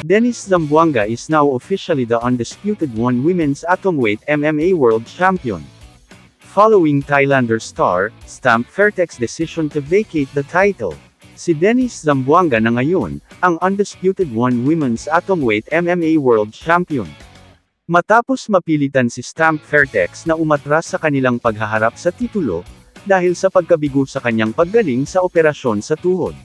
Dennis Zamboanga is now officially the undisputed women's atomweight MMA world champion. Following Thailander star, Stamp Fairtech's decision to vacate the title, si Dennis Zamboanga na ngayon, ang undisputed women's atomweight MMA world champion. Matapos mapilitan si Stamp Fairtech na umatras sa kanilang paghaharap sa titulo, dahil sa pagkabigo sa kanyang paggaling sa operasyon sa tuhod.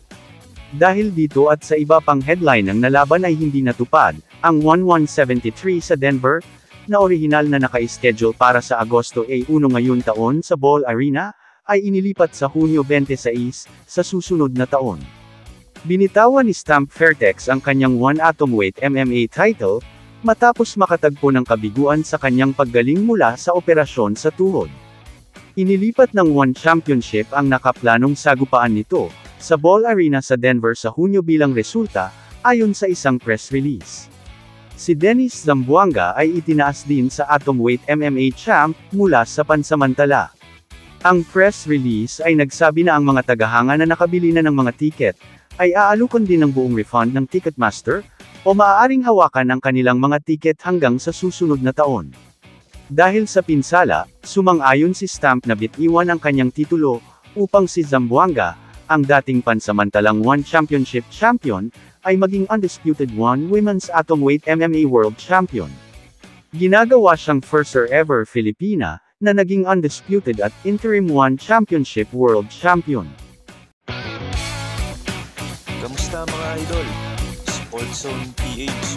Dahil dito at sa iba pang headline ng nalaban ay hindi natupad, ang 1173 sa Denver, na orihinal na naka-schedule para sa Agosto A1 ngayon taon sa Ball Arena, ay inilipat sa Hunyo 26, sa susunod na taon. Binitawan ni Stamp Fairtech ang kanyang atomweight MMA title, matapos makatagpo ng kabiguan sa kanyang paggaling mula sa operasyon sa tuhod. Inilipat ng One Championship ang nakaplanong sagupaan nito, sa Ball Arena sa Denver sa Hunyo bilang resulta, ayon sa isang press release. Si Dennis Zamboanga ay itinaas din sa atomweight MMA champ, mula sa pansamantala. Ang press release ay nagsabi na ang mga tagahanga na nakabili na ng mga tiket, ay aalokon din ng buong refund ng Ticketmaster, o maaaring hawakan ang kanilang mga tiket hanggang sa susunod na taon. Dahil sa pinsala, sumang-ayon si Stamp na bitiwan ang kanyang titulo, upang si Zamboanga, ang dating pansamantalang One Championship champion, ay maging undisputed women's atomweight MMA world champion. Ginagawa siyang first ever Filipina, na naging undisputed at interim One Championship world champion. Kamusta mga idol? Sports Zone PH,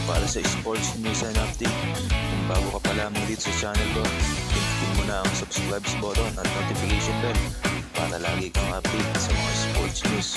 para sa sports news and update. Kung bago ka pa lamang dito sa channel ko, pindutin mo na ang subscribe button at notification bell, para lagi kang update sa mga sports news.